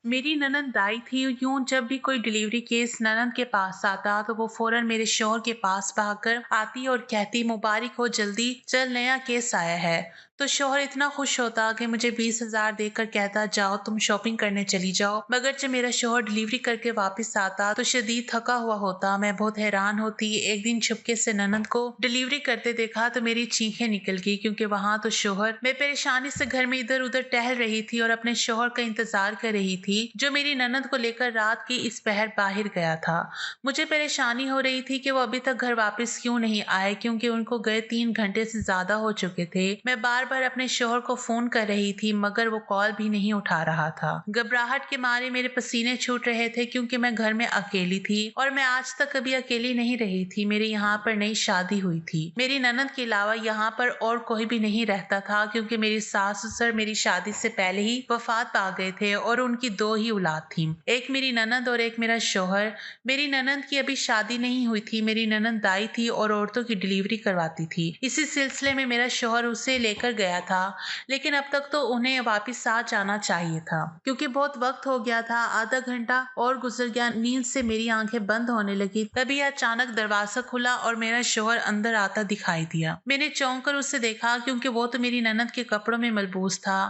मेरी ननद आई थी। यूं जब भी कोई डिलीवरी केस ननद के पास आता तो वो फौरन मेरे शौहर के पास भागकर आती और कहती, मुबारक हो, जल्दी चल, नया केस आया है। तो शौहर इतना खुश होता कि मुझे 20,000 देकर कहता, जाओ तुम शॉपिंग करने चली जाओ। मगर जब मेरा शौहर डिलीवरी करके वापस आता तो शदीद थका हुआ होता। मैं बहुत हैरान होती। एक दिन छुपके से ननद को डिलीवरी करते देखा तो मेरी चीखें निकल गई, क्योंकि वहां तो शौहर, मैं परेशानी से घर में इधर उधर टहल रही थी और अपने शौहर का इंतजार कर रही थी, जो मेरी ननद को लेकर रात की इस पहर बाहर गया था। मुझे परेशानी हो रही थी कि वो अभी तक घर वापस क्यों नहीं आए, क्योंकि उनको गए 3 घंटे से ज्यादा हो चुके थे। मैं बार बार अपने शौहर को फोन कर रही थी, मगर वो कॉल भी नहीं उठा रहा था। घबराहट के मारे मेरे पसीने छूट रहे थे, क्योंकि मैं घर में अकेली थी और मैं आज तक कभी अकेली नहीं रही थी। मेरे यहाँ पर नई शादी हुई थी। मेरी ननद के अलावा यहाँ पर और कोई भी नहीं रहता था, क्योंकि मेरी सास ससुर मेरी शादी से पहले ही वफात पा गए थे और उनकी 2 ही औलाद थी, एक मेरी ननद और एक मेरा शौहर। मेरी ननद की अभी शादी नहीं हुई थी। मेरी ननद दाई थी और औरतों की डिलीवरी करवाती थी। इसी सिलसिले में मेरा शौहर उसे लेकर गया था, लेकिन अब तक तो उन्हें वापस आ जाना चाहिए था, क्योंकि बहुत वक्त हो गया था। आधा घंटा और गुजर गया। नींद से मेरी आंखें बंद होने लगी। तभी अचानक दरवाजा खुला और मेरा शौहर अंदर आता दिखाई दिया। मैंने चौंक कर उसे देखा, क्योंकि वो तो मेरी ननद के कपड़ों में मलबूस था।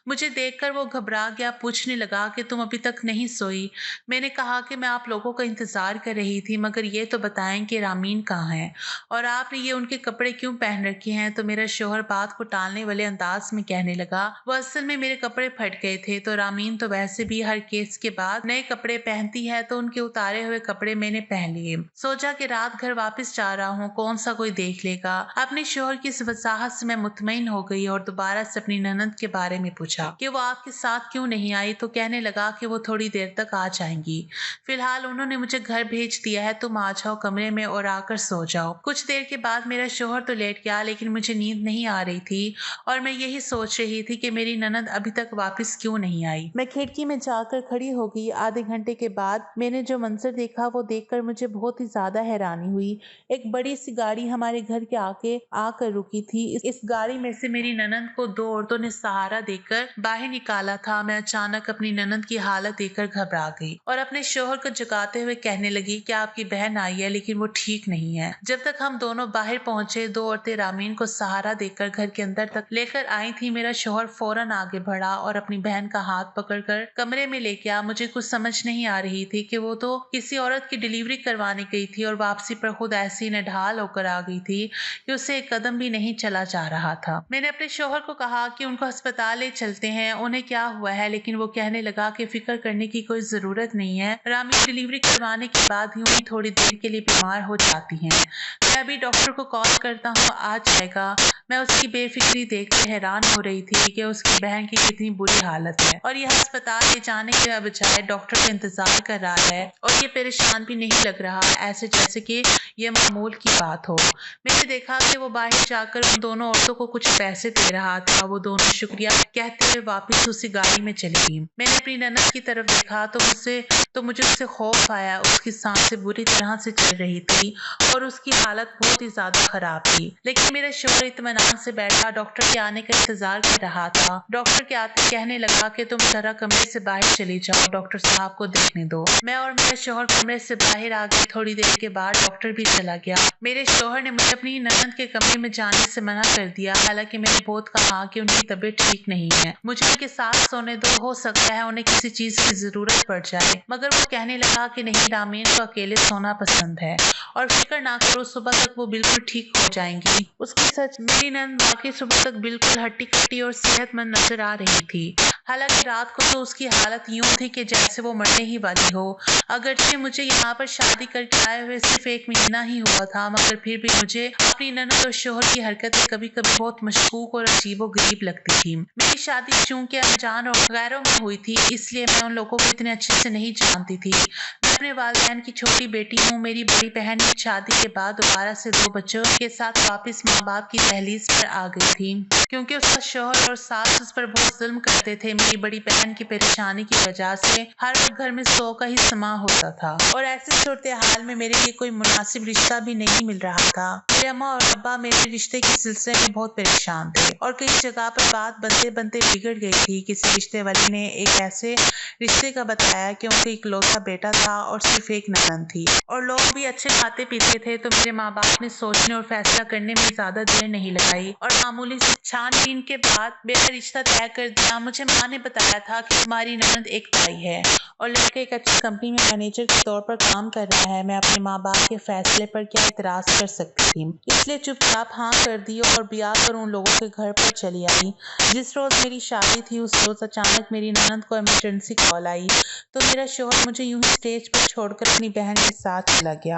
मुझे देखकर वो घबरा गया, पूछने लगा कि तुम अभी तक नहीं सोई। मैंने कहा कि मैं आप लोगों का इंतजार कर रही थी, मगर ये तो बताएं कि रामीन कहाँ है और आपने ये उनके कपड़े क्यों पहन रखे हैं। तो मेरा शौहर बात को टालने वाले अंदाज में कहने लगा, वो असल में मेरे कपड़े फट गए थे। तो रामीन तो वैसे भी हर केस के बाद नए कपड़े पहनती है, तो उनके उतारे हुए कपड़े मैंने पहन लिए। सोचा कि रात घर वापस जा रहा हूँ, कौन सा कोई देख लेगा। अपने शौहर की इस वजाहत से मैं मुतमईन हो गई और दोबारा से अपनी ननद के बारे में पूछा कि वो आपके साथ क्यों नहीं आई। तो कहने लगा कि वो थोड़ी देर तक आ जाएंगी। फिलहाल उन्होंने मुझे घर भेज दिया है, तुम आ जाओ कमरे में और आकर सो जाओ। कुछ देर के बाद मेरा शौहर तो लेट गया, लेकिन मुझे नींद नहीं आ रही थी और मैं यही सोच रही थी कि मेरी ननद अभी तक वापस क्यों नहीं आई। मैं खिड़की में जाकर खड़ी हो गई। आधे घंटे के बाद मैंने जो मंजर देखा वो देखकर मुझे बहुत ही ज्यादा हैरानी हुई। एक बड़ी सी गाड़ी हमारे घर के आके आकर रुकी थी। इस गाड़ी में से मेरी ननद को 2 औरतों ने सहारा देकर बाहर निकाला था। मैं अचानक अपनी ननद की हालत देखकर घबरा गई और अपने शौहर को जगाते हुए कहने लगी कि आपकी बहन आई है, लेकिन वो ठीक नहीं है। जब तक हम दोनों बाहर पहुंचे, 2 औरतें रामीन को सहारा देकर घर के अंदर तक लेकर आई थी। मेरा शौहर फौरन आगे बढ़ा और अपनी बहन का हाथ पकड़कर कमरे में ले गया। मुझे कुछ समझ नहीं आ रही थी कि वो तो किसी औरत की डिलीवरी करवाने गई थी और वापसी पर खुद ऐसी नढाल होकर आ गई थी कि उससे एक कदम भी नहीं चला जा रहा था। मैंने अपने शौहर को कहा कि उनको अस्पताल ले चलते हैं, उन्हें क्या हुआ है, लेकिन वो कहने लगा कि फिक्र करने की कोई जरूरत नहीं है, रामीन डिलीवरी करवाने के बाद यूं ही थोड़ी देर के लिए बीमार हो जाती हैं। मैं अभी डॉक्टर को कॉल करता हूँ, आ जाएगा। मैं उसकी बेफिक्री देखकर हैरान हो रही थी कि उसकी बहन की कितनी बुरी हालत है और यह अस्पताल ले जाने के बजाय डॉक्टर का इंतजार कर रहा है और ये परेशान भी नहीं लग रहा, ऐसे जैसे कि ये मामूल की बात हो। मैंने देखा कि वो बाहर जाकर उन दोनों औरतों को कुछ पैसे दे रहा था। वो दोनों शुक्रिया कहते हुए वापस उसी गाड़ी में चली गई। मैंने अपनी ननद की तरफ देखा तो मुझे उससे खौफ आया। उसकी सांसें बुरी तरह से चल रही थी और उसकी हालत बहुत ही ज्यादा खराब थी, लेकिन मेरा शौहर इत्मीनान से बैठा डॉक्टर के आने का इंतजार कर रहा था। डॉक्टर के आते कहने लगा कि तुम जरा कमरे से बाहर चली जाओ, डॉक्टर साहब को देखने दो। मैं और मेरा शौहर कमरे से बाहर आ गए। थोड़ी देर के बाद डॉक्टर भी चला गया। मेरे शौहर ने मुझे अपनी ननद के कमरे में जाने से मना कर दिया, हालांकि मैंने बहुत कहा कि उनकी तबीयत ठीक नहीं है, मुझे उनके साथ सोने दो, हो सकता है उन्हें किसी चीज की जरूरत पड़ जाए। मगर वो कहने लगा कि नहीं, रामीन को अकेले सोना पसंद है और फिक्र ना करो, सुबह तक वो बिल्कुल ठीक हो जाएंगी। उसकी सच मेरी नंद वाकई सुबह तक बिल्कुल हट्टी कट्टी और सेहतमंद नजर आ रही थी। हालांकि रात को तो उसकी हालत यूं थी कि जैसे वो मरने ही वाली हो। अगरचे मुझे यहाँ पर शादी करके आए हुए सिर्फ 1 महीना ही हुआ था, मगर फिर भी मुझे अपनी ननद और शौहर की हरकतें कभी कभी बहुत मशकूक और अजीबो गरीब लगती थी। मेरी शादी चूंकि अनजान और गैरों में हुई थी, इसलिए मैं उन लोगों को इतने अच्छे से नहीं जानती थी। मैं अपने वालिदैन की छोटी बेटी हूँ। मेरी बड़ी बहन शादी के बाद दोबारा से 2 बच्चों के साथ वापस माँ बाप की दहलीज पर आ गई थी, क्योंकि उसका शौहर और सास उस पर बहुत जुल्म करते थे। मेरी बड़ी बहन की परेशानी की वजह से हर वक्त घर में 100 का ही समा होता था और ऐसे सूरत हाल में मेरे लिए कोई मुनासिब रिश्ता भी नहीं मिल रहा था। मेरे अम्मा और अब्बा मेरे रिश्ते के सिलसिले में बहुत परेशान थे और कई जगह पर बात बनते बनते बिगड़ गई थी। किसी रिश्ते वाले ने एक ऐसे रिश्ते का बताया कि उनका इकलौता बेटा था और सिर्फ एक ननद थी और लोग भी अच्छे खाते पीते थे। तो मेरे माँ बाप ने सोचने और फैसला करने में ज्यादा देर नहीं लगाई और मामूली से छानबीन के बाद मेरा रिश्ता तय कर दिया। मुझे माँ ने बताया था कि तुम्हारी ननद एक ताई है और लड़का एक अच्छी कंपनी में मैनेजर के तौर पर काम कर रहा है। मैं अपने माँ बाप के फैसले पर क्या इतराज कर सकती थी, इसलिए चुपचाप हाँ कर दी और ब्याह कर उन लोगों के घर पर चली आई। जिस रोज मेरी शादी थी उस रोज अचानक मेरी ननद को इमरजेंसी कॉल आई तो मेरा शौहर मुझे यूं ही स्टेज पर छोड़कर अपनी बहन के साथ चला गया।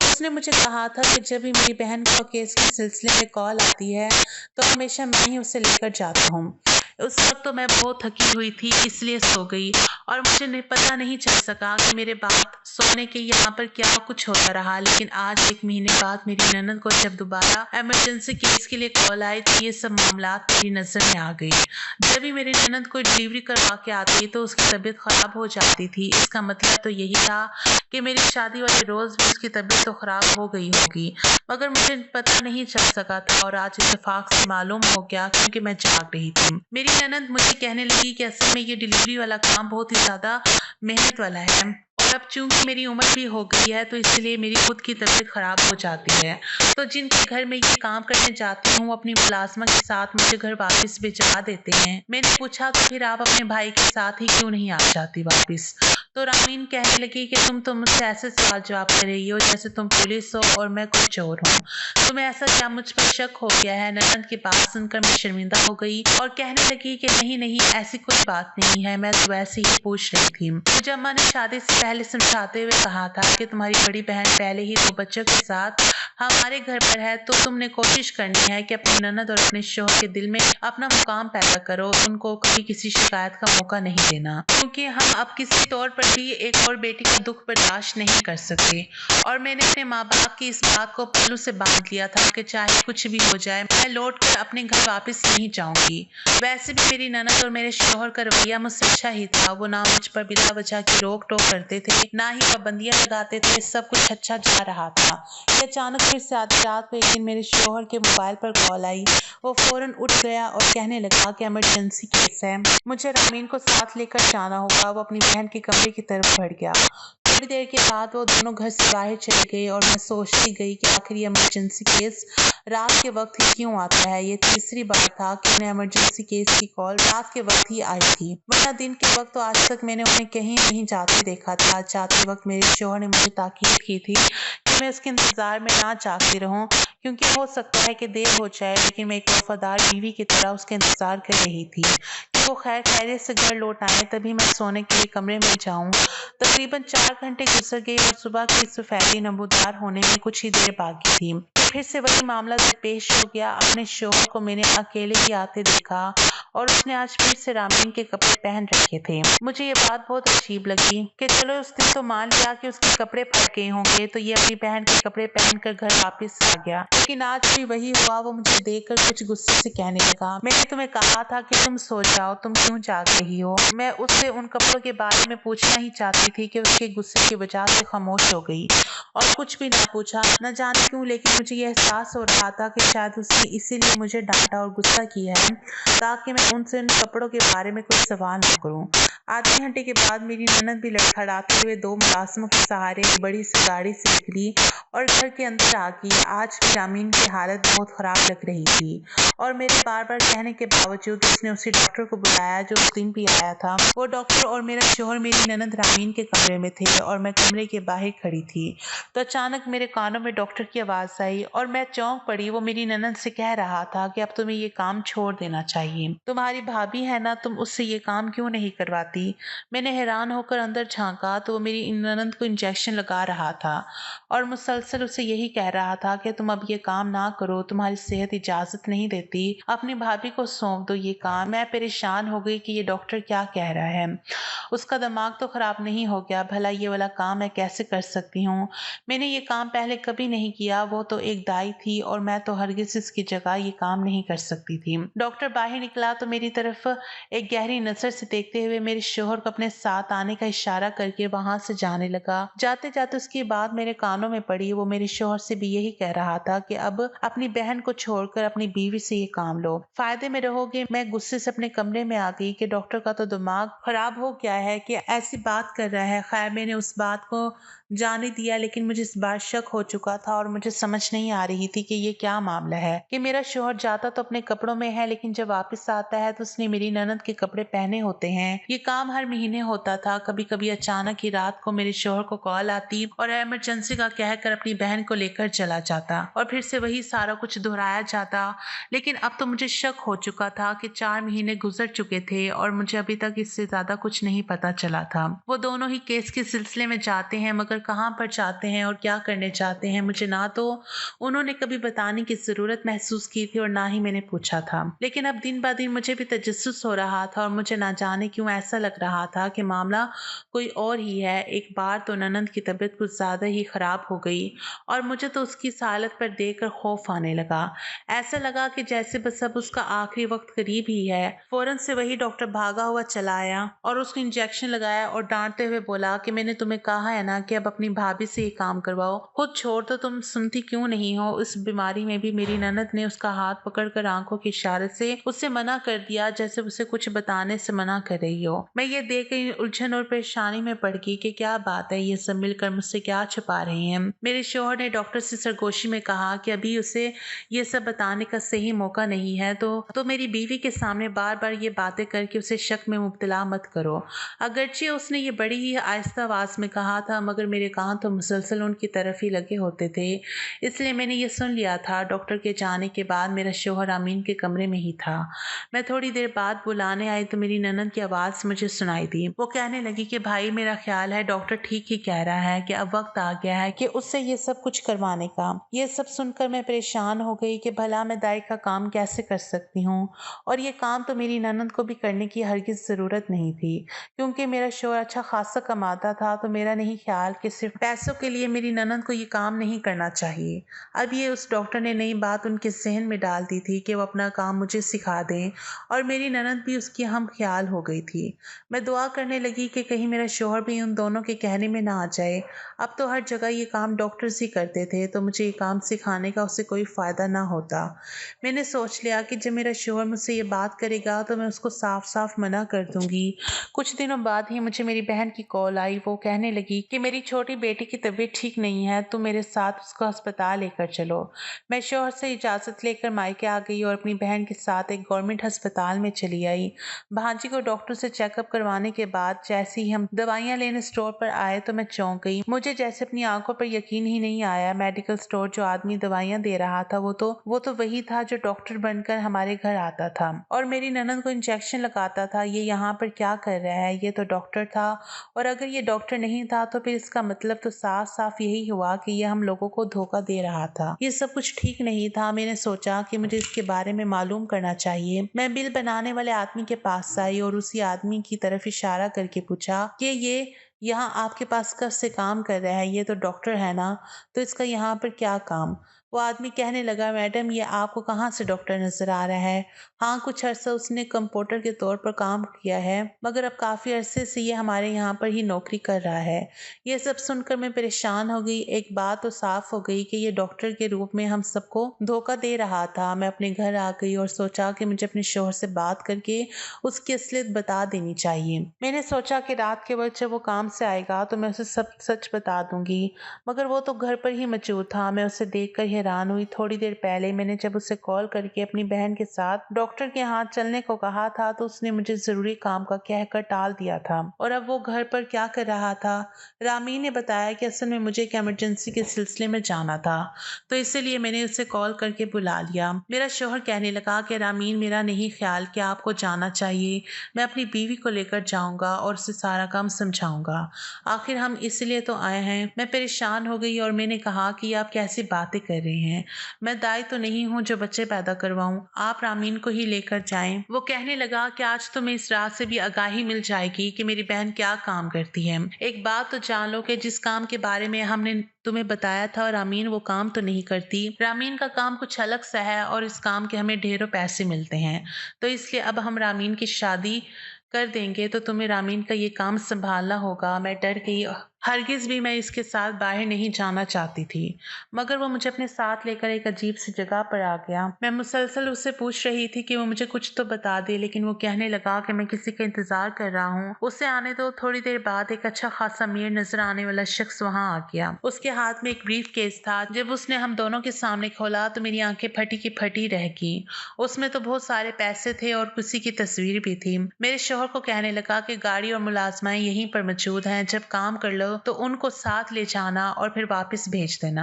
उसने मुझे कहा था कि जब भी मेरी बहन को केस के सिलसिले में कॉल आती है तो हमेशा मैं ही उसे लेकर जाता हूँ। उस वक्त तो मैं बहुत थकी हुई थी इसलिए सो गई और मुझे पता नहीं चल सका कि मेरे बाद सोने के यहाँ पर क्या कुछ होता रहा। लेकिन आज 1 महीने बाद मेरी ननद को जब दोबारा इमरजेंसी केस के लिए कॉल आई तो ये सब मामलात मेरी नजर में आ गई। जब भी मेरी ननद कोई डिलीवरी करवा के आती तो उसकी तबीयत खराब हो जाती थी। इसका मतलब तो यही था कि मेरी शादी वाले रोज भी उसकी तबीयत तो खराब हो गई होगी, मगर मुझे पता नहीं चल सका था और आज इत्तेफाक से मालूम हो गया क्योंकि मैं जाग रही थी। मेरी ननद मुझे कहने लगी कि असल में ये डिलीवरी वाला काम बहुत ही ज्यादा मेहनत वाला है और अब चूंकि मेरी उम्र भी हो गई है तो इसलिए मेरी खुद की तबीयत खराब हो जाती है। तो जिनके घर में ये काम करने जाती हूँ अपनी मुलाजमा के साथ मुझे घर वापस भिजवा देते हैं। मैंने पूछा तो फिर आप अपने भाई के साथ ही क्यों नहीं आ जाती वापस? तो रामीन कहने लगी कि तुम तो मुझसे ऐसे सवाल जवाब कर रही हो जैसे तुम पुलिस हो और मैं कोई चोर हूँ। तुम्हें ऐसा क्या मुझ पर शक हो गया है? ननद की बात सुनकर मैं शर्मिंदा हो गई और कहने लगी कि नहीं नहीं ऐसी कोई बात नहीं है, मैं तो वैसे ही पूछ रही थी। मुझे अम्मा ने शादी से पहले समझाते हुए कहा था कि तुम्हारी बड़ी बहन पहले ही 2 बच्चों के साथ हमारे घर पर है तो तुमने कोशिश करनी है कि अपनी ननद और अपने शौहर के दिल में अपना मुकाम पैदा करो, उनको कभी किसी शिकायत का मौका नहीं देना, क्योंकि हम अब किसी तौर पर भी एक और बेटी का दुख बर्दाश्त नहीं कर सकते। और मैंने अपने माँ बाप की इस बात को पल्लू से बांध लिया था कि चाहे कुछ भी हो जाए मैं लौट कर अपने घर वापस नहीं जाऊंगी। वैसे भी मेरी ननद और मेरे शौहर का रवैया मुझसे अच्छा ही था। वो ना मुझ पर बिला वजह की रोक टोक करते थे ना ही पाबंदियां लगाते थे, सब कुछ अच्छा जा रहा था। अचानक फिर से आधी रात को एक दिन मेरे शौहर के मोबाइल पर कॉल आई। वो फौरन उठ गया और कहने लगा कि इमरजेंसी केस है, मुझे रामीन को साथ लेकर जाना होगा। वो अपनी बहन के कमरे की तरफ बढ़ गया। थोड़ी देर के बाद वो दोनों घर से बाहर चले गए और मैं सोचती गई कि आखिर ये इमरजेंसी केस रात के वक्त ही क्यों आता है। ये तीसरी बार था कि उन्हें इमरजेंसी केस की कॉल रात के वक्त ही आई थी, वरना दिन के वक्त तो आज तक मैंने उन्हें कहीं नहीं जाते देखा था। जाते वक्त मेरे शौहर ने मुझे ताकीद की थी कि मैं उसके इंतजार में ना जागती रहूं, क्योंकि हो सकता है कि देर हो जाए, लेकिन मैं एक वफादार बीवी की तरह उसका इंतजार कर रही थी कि वो खैर खैरियत से घर लौट आए तभी मैं सोने के लिए कमरे में जाऊं। तकरीबन 4 घंटे गुजर गए और सुबह की सफेदी नमूदार होने में कुछ ही देर बाकी थी। फिर से वही मामला पेश हो गया। अपने शौहर को मैंने अकेले ही आते देखा और उसने आज फिर से रामीन के कपड़े पहन रखे थे। मुझे ये बात बहुत अजीब लगी कि चलो उस दिन तो मान लिया कि उसके कपड़े फट गए होंगे तो ये अपनी बहन के कपड़े पहनकर घर वापस आ गया, लेकिन आज भी वही हुआ। वो मुझे देखकर कुछ गुस्से से कहने लगा, मैंने तुम्हें कहा था कि तुम सो जाओ, तुम क्यों जाग रही हो? मैं उससे उन कपड़ों के बारे में पूछना ही चाहती थी कि उसके गुस्से की वजह से खामोश हो गई और कुछ भी ना पूछा। न जाने क्यों लेकिन मुझे यह एहसास हो रहा था कि शायद उसने इसीलिए मुझे डांटा और गुस्सा किया है ताकि मैं उनसे उन कपड़ों के बारे में कोई सवाल न करूं। आधे घंटे के बाद मेरी ननद भी लड़खड़ाते हुए 2 मुलाजिमों के सहारे एक बड़ी सी गाड़ी से निकली और घर के अंदर आ गई। आज भी रामीन की हालत बहुत खराब लग रही थी और मेरे बार बार कहने के बावजूद उसने उसी डॉक्टर को बुलाया जो उस दिन भी आया था। वो डॉक्टर और मेरा शौहर मेरी ननद रामीन के कमरे में थे और मैं कमरे के बाहर खड़ी थी। तो अचानक मेरे कानों में डॉक्टर की आवाज आई और मैं चौंक पड़ी। वो मेरी ननद से कह रहा था कि अब तुम्हें ये काम छोड़ देना चाहिए, तुम्हारी भाभी है ना, तुम उससे ये काम क्यों नहीं करवाती? जाती। मैंने हैरान होकर अंदर झांका तो वो मेरी ननद को इंजेक्शन लगा रहा था और मुसलसल उसे यही कह रहा था कि तुम अब ये काम ना करो, तुम्हारी सेहत इजाजत नहीं देती, अपनी भाभी को सौंप दो ये काम। मैं परेशान हो गई कि ये डॉक्टर क्या कह रहा है। उसका दिमाग तो खराब नहीं हो गया? भला ये वाला काम मैं कैसे कर सकती हूँ? मैंने ये काम पहले कभी नहीं किया। वो तो एक दाई थी और मैं तो हरगिज इसकी जगह ये काम नहीं कर सकती थी। डॉक्टर बाहर निकला तो मेरी तरफ एक गहरी नजर से देखते हुए मेरे शोहर को अपने साथ आने का इशारा करके वहां से जाने लगा। जाते जाते उसकी बात मेरे कानों में पड़ी। वो मेरे शोहर से भी यही कह रहा था कि अब अपनी बहन को छोड़कर अपनी बीवी से ये काम लो, फायदे में रहोगे। मैं गुस्से से अपने कमरे में आ गई कि डॉक्टर का तो दिमाग खराब हो गया है कि ऐसी बात कर रहा है। खैर मैंने उस बात को जाने दिया, लेकिन मुझे इस बार शक हो चुका था और मुझे समझ नहीं आ रही थी कि ये क्या मामला है कि मेरा शोहर जाता तो अपने कपड़ों में है, लेकिन जब वापस आता है तो उसने मेरी ननद के कपड़े पहने होते हैं। ये काम हर महीने होता था। कभी कभी अचानक ही रात को मेरे शोहर को कॉल आती और इमरजेंसी का कहकर अपनी बहन को लेकर चला जाता और फिर से वही सारा कुछ दोहराया जाता। लेकिन अब तो मुझे शक हो चुका था कि 4 महीने गुजर चुके थे और मुझे अभी तक इससे ज्यादा कुछ नहीं पता चला था। वो दोनों ही केस के सिलसिले में जाते हैं, मगर कहाँ पर जाते हैं और क्या करने चाहते हैं मुझे ना तो उन्होंने कभी बताने की जरूरत महसूस की थी और ना ही मैंने पूछा था। लेकिन अब दिन ब दिन मुझे भी तजस्सुस हो रहा था और मुझे ना जाने क्यों ऐसा लग रहा था कि मामला कोई और ही है। एक बार तो ननद की तबीयत कुछ ज्यादा ही खराब हो गई और मुझे तो उसकी इस हालत पर देखकर खौफ आने लगा। ऐसा लगा कि जैसे बस अब उसका आखिरी वक्त करीब ही है। फौरन से वही डॉक्टर भागा हुआ चला आया और उसको इंजेक्शन लगाया और डांटते हुए बोला कि मैंने तुम्हें कहा है ना कि अब अपनी भाभी से ये काम करवाओ, खुद छोड़ तो तुम सुनती क्यों नहीं हो। इस बीमारी में भी मेरी ननद ने उसका हाथ पकड़कर आंखों के इशारे से उससे मना कर दिया, जैसे उसे कुछ बताने से मना कर रही हो। मैं ये देख कर उलझन और परेशानी में पड़ गई कि क्या बात है, ये सब मिलकर मुझसे क्या छुपा रहे हैं। मेरे शौहर ने डॉक्टर से सरगोशी में कहा कि अभी उसे ये सब बताने का सही मौका नहीं है, तो मेरी बीवी के सामने बार बार ये बातें करके उसे शक में मुब्तला मत करो। अगरचे उसने ये बड़ी ही आहिस्ता आवाज में कहा था, मगर मेरे कान तो मुसलसल उनकी तरफ ही लगे होते थे, इसलिए मैंने ये सुन लिया था। डॉक्टर के जाने के बाद मेरा शौहर अमीन के कमरे में ही था। मैं थोड़ी देर बाद बुलाने आई तो मेरी ननद की आवाज मुझे सुनाई दी। वो कहने लगी कि भाई मेरा ख्याल है डॉक्टर ठीक ही कह रहा है कि अब वक्त आ गया है कि उससे ये सब कुछ करवाने का। ये सब सुनकर मैं परेशान हो गई कि भला मैं दाई का काम कैसे कर सकती हूँ, और ये काम तो मेरी ननद को भी करने की हरगिज जरूरत नहीं थी, क्योंकि मेरा शौहर अच्छा खासा कमाता था। तो मेरा नहीं ख्याल कि सिर्फ पैसों के लिए मेरी ननद को ये काम नहीं करना चाहिए। अब ये उस डॉक्टर ने नई बात उनके जहन में डाल दी थी कि वो अपना काम मुझे सिखा दें, और मेरी ननद भी उसकी हम ख्याल हो गई थी। मैं दुआ करने लगी कि कहीं मेरा शौहर भी उन दोनों के कहने में ना आ जाए। अब तो हर जगह ये काम डॉक्टर्स ही करते थे, तो मुझे ये काम सिखाने का उससे कोई फायदा ना होता। मैंने सोच लिया कि जब मेरा शौहर मुझसे ये बात करेगा तो मैं उसको साफ साफ मना कर दूंगी। कुछ दिनों बाद ही मुझे मेरी बहन की कॉल आई। वो कहने लगी कि मेरी छोटी बेटी की तबीयत ठीक नहीं है, तुम मेरे साथ उसको अस्पताल लेकर चलो। मैं शौहर से इजाज़त लेकर मायके आ गई और अपनी बहन के साथ एक गवर्नमेंट अस्पताल में चली आई। भांजी को डॉक्टर से चेकअप करवाने के बाद जैसे ही हम दवाइयाँ लेने स्टोर पर आए तो मैं चौंक गई। मुझे जैसे अपनी आंखों पर यकीन ही नहीं आया। मेडिकल स्टोर जो आदमी दवाइयाँ दे रहा था वो तो वही था जो डॉक्टर बनकर हमारे घर आता था और मेरी ननद को इंजेक्शन लगाता था। ये यहाँ पर क्या कर रहा है? ये तो डॉक्टर था, और अगर ये डॉक्टर नहीं था तो फिर इसका मतलब तो साफ साफ यही हुआ कि ये हम लोगों को धोखा दे रहा था। ये सब कुछ ठीक नहीं था। मैंने सोचा कि मुझे इसके बारे में मालूम करना चाहिए। मैं बिल बनाने वाले आदमी के पास आई और उसी आदमी की तरफ इशारा करके पूछा कि ये यहाँ आपके पास कब से काम कर रहा है? ये तो डॉक्टर है ना, तो इसका यहाँ पर क्या काम? वो आदमी कहने लगा, मैडम ये आपको कहाँ से डॉक्टर नजर आ रहा है? हाँ, कुछ अरसा उसने कंपाउंडर के तौर पर काम किया है, मगर अब काफी अरसे से ये हमारे यहाँ पर ही नौकरी कर रहा है। ये सब सुनकर मैं परेशान हो गई। एक बात तो साफ हो गई कि ये डॉक्टर के रूप में हम सबको धोखा दे रहा था। मैं अपने घर आ गई और सोचा कि मुझे अपने शौहर से बात करके उसकी असलियत बता देनी चाहिए। मैंने सोचा कि रात के वक्त जब वो काम से आएगा तो मैं उसे सब सच बता दूंगी, मगर वो तो घर पर ही मौजूद था। मैं उसे देखकर हैरान हैरान हुई। थोड़ी देर पहले मैंने जब उसे कॉल करके अपनी बहन के साथ डॉक्टर के यहाँ चलने को कहा था तो उसने मुझे जरूरी काम का कहकर टाल दिया था। और अब वो घर पर क्या कर रहा था? रामीन ने बताया कि असल में मुझे एक इमरजेंसी के सिलसिले में जाना था, तो इसीलिए मैंने उसे कॉल करके बुला लिया। मेरा शोहर कहने लगा कि रामीन, मेरा नहीं ख्याल कि आपको जाना चाहिए। मैं अपनी बीवी को लेकर जाऊंगा और उसे सारा काम समझाऊंगा। आखिर हम इसलिए तो आए हैं। मैं परेशान हो गई और मैंने कहा कि आप कैसी बातें कर रहे हैं? मैं दाई तो नहीं हूँ जो बच्चे पैदा करवाऊं। आप रामीन को ही लेकर जाएं। वो कहने लगा कि आज तुम्हें इस रात से भी आगाही मिल जाएगी कि मेरी बहन क्या काम करती है। एक बात तो जान लो कि जिस काम के बारे में हमने तुम्हें बताया था रामीन वो काम तो नहीं करती। रामीन का काम कुछ अलग सा है और इस काम के हमें ढेरों पैसे मिलते हैं, तो इसलिए अब हम रामीन की शादी कर देंगे तो तुम्हें रामीन का ये काम संभालना होगा। मैं डर गई। हरगिज भी मैं इसके साथ बाहर नहीं जाना चाहती थी, मगर वो मुझे अपने साथ लेकर एक अजीब सी जगह पर आ गया। मैं मुसलसल उससे पूछ रही थी कि वो मुझे कुछ तो बता दे, लेकिन वो कहने लगा कि मैं किसी का इंतजार कर रहा हूँ, उसे आने दो। थोड़ी देर बाद एक अच्छा खासा अमीर नजर आने वाला शख्स वहाँ आ गया। उसके हाथ में एक ब्रीफ केस था। जब उसने हम दोनों के सामने खोला तो मेरी आंखें फटी की फटी रह गई। उसमें तो बहुत सारे पैसे थे और किसी की तस्वीर भी थी। मेरे शोहर को कहने लगा कि गाड़ी और मुलाजमाएं यहीं पर मौजूद हैं, जब काम कर लो तो उनको साथ ले जाना और फिर वापस भेज देना।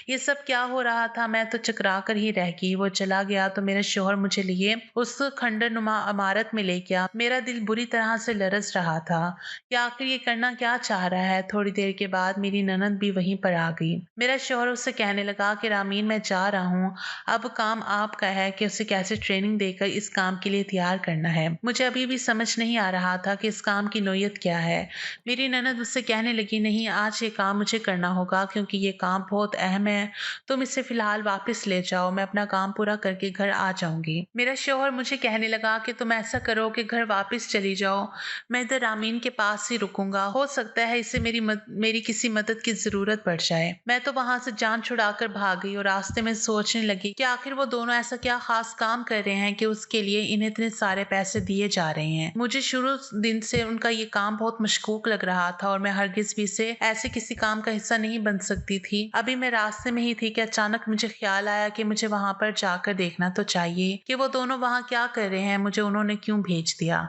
ये सब क्या हो रहा था? मैं तो चकरा कर ही रह गई। वो चला गया तो मेरा शोहर मुझे लिए उस खंडर नुमा इमारत में ले गया। मेरा दिल बुरी तरह से लरस रहा था कि आखिर ये करना क्या चाह रहा है। थोड़ी देर के बाद मेरी ननद भी वहीं पर आ गई। मेरा शोहर उससे कहने लगा कि रामीन, मैं जा रहा हूँ, अब काम आपका है कि उसे कैसे ट्रेनिंग देकर इस काम के लिए तैयार करना है। मुझे अभी भी समझ नहीं आ रहा था कि इस काम की नोयत क्या है। मेरी ननद उससे कहने लगी, नहीं, आज ये काम मुझे करना होगा क्योंकि ये काम बहुत अहम है। तुम इसे फिलहाल वापस ले जाओ, मैं अपना काम पूरा करके घर आ जाऊंगी। मेरा शोहर मुझे कहने लगा कि तुम ऐसा करो कि घर वापस चली जाओ, मैं इधर रामीन के पास ही रुकूंगा। हो सकता है इसे मेरी किसी मदद की जरूरत पड़ जाए। मैं तो वहां से जान छुड़ाकर भाग गई और रास्ते में सोचने लगी कि आखिर वो दोनों ऐसा क्या खास काम कर रहे हैं कि उसके लिए इन्हें इतने सारे पैसे दिए जा रहे हैं। मुझे शुरू दिन से उनका ये काम बहुत मशकूक लग रहा था और मैं हरगिज भी से ऐसे किसी काम का हिस्सा नहीं बन सकती थी। अभी मैं रास्ते में ही थी कि अचानक मुझे ख्याल आया कि मुझे वहां पर जाकर देखना तो चाहिए कि वो दोनों वहां क्या कर रहे हैं, मुझे उन्होंने क्यों भेज दिया।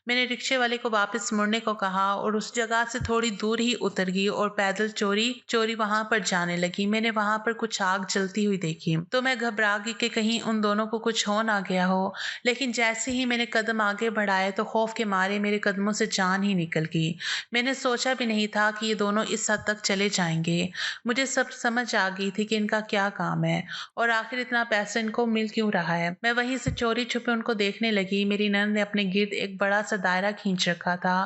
मैंने रिक्शे वाले को वापस मुड़ने को कहा और उस जगह से थोड़ी दूर ही उतर गई और पैदल चोरी चोरी वहां पर जाने लगी। मैंने वहां पर कुछ आग जलती हुई देखी तो मैं घबरा गई कि कहीं उन दोनों को कुछ हो ना गया हो, लेकिन जैसे ही मैंने कदम आगे बढ़ाए तो खौफ के मारे मेरे कदमों से जान ही निकल गई। मैंने सोचा भी नहीं था कि ये दोनों इस हद तक चले जाएंगे। मुझे सब समझ आ गई थी कि इनका क्या काम है और आखिर इतना पैसा इनको मिल क्यों रहा है। मैं वहीं से चोरी छुपे उनको देखने लगी। मेरी नंद ने अपने गिर्द एक बड़ा सा दायरा खींच रखा था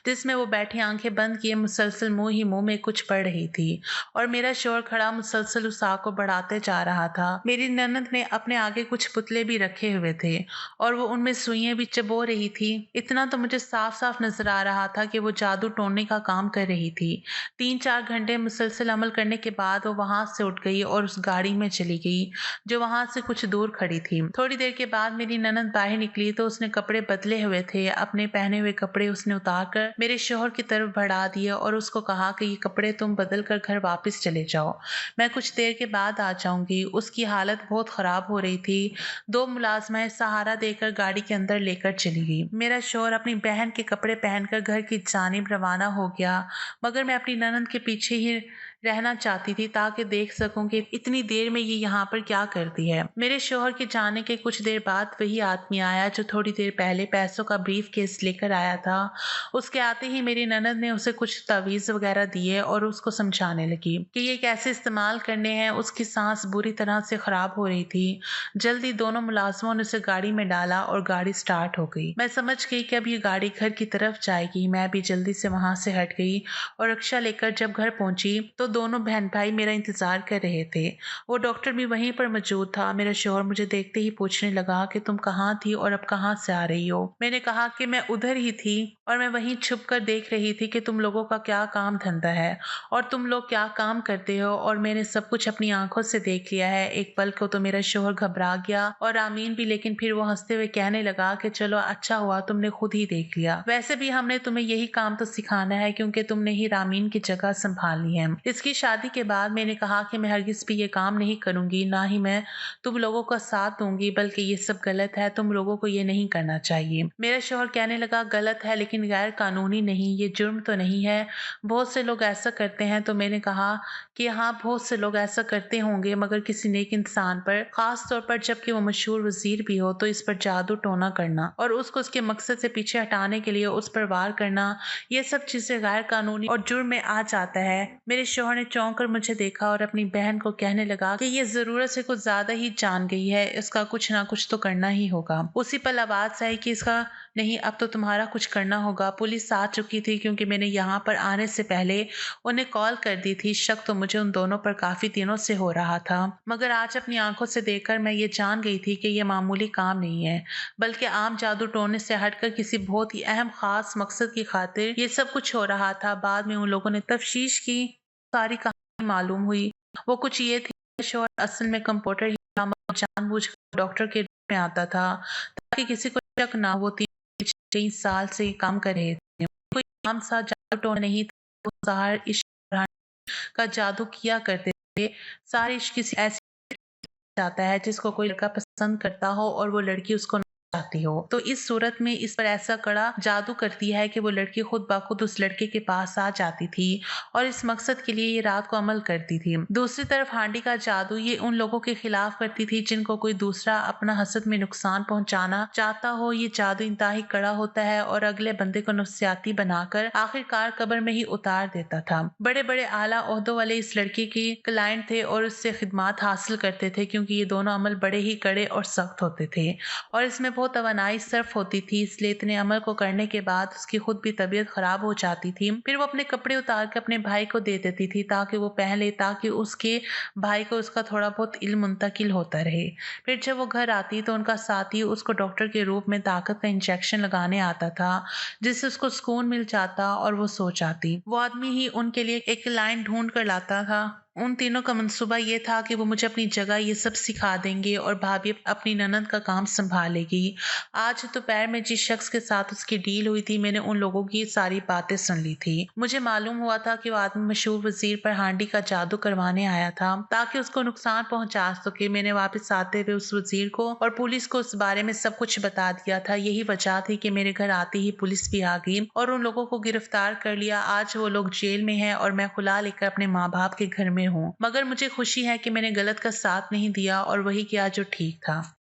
जिसमें वो बैठी आंखें बंद किए मुसलसल मुंह ही मुंह में कुछ पढ़ रही थी और मेरा शोर खड़ा मुसलसल उस आग को बढ़ाते जा रहा था। मेरी ननद ने अपने आगे कुछ पुतले भी रखे हुए थे और वो उनमें सुइयां भी चबो रही थी। इतना तो मुझे साफ साफ नजर आ रहा था कि वो जादू टोनने का काम कर रही थी। 3-4 घंटे मुसलसल अमल करने के बाद वो वहां से उठ गई और उस गाड़ी में चली गई जो वहां से कुछ दूर खड़ी थी। थोड़ी देर के बाद मेरी ननद बाहर निकली तो उसने कपड़े बदले हुए थे। अपने पहने हुए कपड़े उसने उतार कर मेरे शोहर की तरफ बढ़ा दिए और उसको कहा कि ये कपड़े तुम बदल कर घर वापस चले जाओ, मैं कुछ देर के बाद आ जाऊंगी। उसकी हालत बहुत खराब हो रही थी। 2 मुलाजमाएं सहारा देकर गाड़ी के अंदर लेकर चली गई। मेरा शोहर अपनी बहन के कपड़े पहनकर घर की जानिब रवाना हो गया, मगर मैं अपनी ननद के पीछे ही रहना चाहती थी ताकि देख सकूं कि इतनी देर में ये यहाँ पर क्या करती है। मेरे शोहर के जाने के कुछ देर बाद वही आदमी आया जो थोड़ी देर पहले पैसों का ब्रीफ केस लेकर आया था। उसके आते ही मेरी ननद ने उसे कुछ तावीज वगैरह दिए और उसको समझाने लगी कि ये कैसे इस्तेमाल करने हैं। उसकी सांस बुरी तरह से खराब हो रही थी। जल्दी दोनों मुलाजमों ने उसे गाड़ी में डाला और गाड़ी स्टार्ट हो गई। मैं समझ गई कि अब ये गाड़ी घर की तरफ जाएगी। मैं भी जल्दी से वहां से हट गई और रिक्शा लेकर जब घर पहुंची तो दोनों बहन भाई मेरा इंतजार कर रहे थे। वो डॉक्टर भी वहीं पर मौजूद था। मेरा शोहर मुझे देखते ही पूछने लगा कि तुम कहाँ थी और अब कहाँ से आ रही हो। मैंने कहा कि मैं उधर ही थी और मैं वहीं छुप कर देख रही थी कि तुम लोगों का क्या काम धंधा है और तुम लोग क्या काम करते हो, और मैंने सब कुछ अपनी आंखों से देख लिया है। एक पल को तो मेरा शोहर घबरा गया और आमीन भी, लेकिन फिर वो हंसते हुए कहने लगा कि चलो अच्छा हुआ तुमने खुद ही देख लिया। वैसे भी हमने तुम्हें यही काम तो सिखाना है क्योंकि तुमने ही امین کی جگہ سنبھالنی ہے۔ اس کی شادی کے بعد میں نے کہا کہ میں ہرگز بھی یہ کام نہیں کروں گی، نہ ہی میں تم لوگوں کا ساتھ دوں گی، بلکہ یہ سب غلط ہے، تم لوگوں کو یہ نہیں کرنا چاہیے۔ میرا شوہر کہنے لگا غلط ہے لیکن غیر قانونی نہیں، یہ جرم تو نہیں ہے، بہت سے لوگ ایسا کرتے ہیں۔ تو میں نے کہا کہ ہاں بہت سے لوگ ایسا کرتے ہوں گے، مگر کسی نیک انسان پر، خاص طور پر جب کہ وہ مشہور وزیر بھی ہو، تو اس پر جادو ٹونا کرنا اور اس کو اس کے مقصد سے پیچھے ہٹانے کے لیے اس پر وار کرنا، یہ سب چیزیں غیر قانونی اور جرم میں آ جاتا ہے۔ میرے شوہر نے چونک کر مجھے دیکھا اور اپنی بہن کو کہنے لگا کہ یہ ضرورت سے کچھ زیادہ ہی جان گئی ہے، اس کا کچھ نہ کچھ تو کرنا ہی ہوگا۔ اسی پل آواز آئی کہ اس کا نہیں، اب تو تمہارا کچھ کرنا ہوگا۔ پولیس آ چکی تھی کیونکہ میں نے یہاں پر آنے سے پہلے انہیں کال کر دی تھی۔ شک تو مجھے ان دونوں پر کافی دنوں سے ہو رہا تھا، مگر آج اپنی آنکھوں سے دیکھ کر میں یہ جان گئی تھی کہ یہ معمولی کام نہیں ہے، بلکہ عام جادو ٹونے سے ہٹ کر کسی بہت ہی اہم خاص مقصد کی خاطر یہ سب کچھ ہو رہا تھا۔ بعد میں ان لوگوں نے تفتیش کی، ساری کہانی معلوم ہوئی۔ وہ کچھ یہ تھی کہ شوہر اصل میں کمپاؤنڈر ہی تھا، مگر جان بوجھ کر ڈاکٹر کے روپ میں آتا تھا تاکہ کسی کو شک نہ ہو۔ وہ 3 سال سے یہ کام کر رہے تھے، کوئی عام سا جادو ٹونا نہیں تھا، وہ ظاہر عشق کا جادو کیا کرتے تھے۔ سارے عشق کسی ایسی جاتا ہے جس کو کوئی لڑکا پسند کرتا ہو اور وہ لڑکی اس کو نہ چاہتی ہو، تو اس صورت میں اس پر ایسا کڑا جادو کرتی ہے کہ وہ لڑکی خود بخود اس لڑکے کے پاس آ جاتی تھی اور اس مقصد کے لیے یہ رات کو عمل کرتی تھی۔ دوسری طرف ہانڈی کا جادو یہ ان لوگوں کے خلاف کرتی تھی جن کو کوئی دوسرا اپنا حسد میں نقصان پہنچانا چاہتا ہو۔ یہ جادو انتہائی کڑا ہوتا ہے اور اگلے بندے کو نفسیاتی بنا کر آخر کار قبر میں ہی اتار دیتا تھا۔ بڑے بڑے اعلیٰ عہدوں والے اس لڑکی کی کلائنٹ تھے اور اس سے خدمات حاصل کرتے تھے، کیونکہ یہ دونوں عمل بڑے ہی کڑے اور سخت ہوتے تھے اور اس میں بہت توانائی صرف ہوتی تھی، اس لیے اتنے عمل کو کرنے کے بعد اس کی خود بھی طبیعت خراب ہو جاتی تھی۔ پھر وہ اپنے کپڑے اتار کے اپنے بھائی کو دے دیتی تھی تاکہ وہ پہن لے، تاکہ اس کے بھائی کو اس کا تھوڑا بہت علم منتقل ہوتا رہے۔ پھر جب وہ گھر آتی تو ان کا ساتھی اس کو ڈاکٹر کے روپ میں طاقت کا انجیکشن لگانے آتا تھا جس سے اس کو سکون مل جاتا اور وہ سو جاتی۔ وہ آدمی ہی ان کے لیے ایک کلائنٹ ڈھونڈ کر لاتا تھا۔ ان تینوں کا منصوبہ یہ تھا کہ وہ مجھے اپنی جگہ یہ سب سکھا دیں گے اور بھابھی اپنی نند کا کام سنبھالے گی۔ آج دوپہر میں جس شخص کے ساتھ اس کی ڈیل ہوئی تھی، میں نے ان لوگوں کی ساری باتیں سن لی تھی۔ مجھے معلوم ہوا تھا کہ وہ آدمی مشہور وزیر پر ہانڈی کا جادو کروانے آیا تھا تاکہ اس کو نقصان پہنچا سکے۔ میں نے واپس آتے ہوئے اس وزیر کو اور پولیس کو اس بارے میں سب کچھ بتا دیا تھا۔ یہی وجہ تھی کہ میرے گھر آتے ہی پولیس بھی آ گئی اور ان لوگوں کو گرفتار کر لیا۔ آج وہ لوگ جیل میں ہیں اور میں خلا لے کر اپنے ماں باپ کے گھر میں ہوں، مگر مجھے خوشی ہے کہ میں نے غلط کا ساتھ نہیں دیا اور وہی کیا جو ٹھیک تھا۔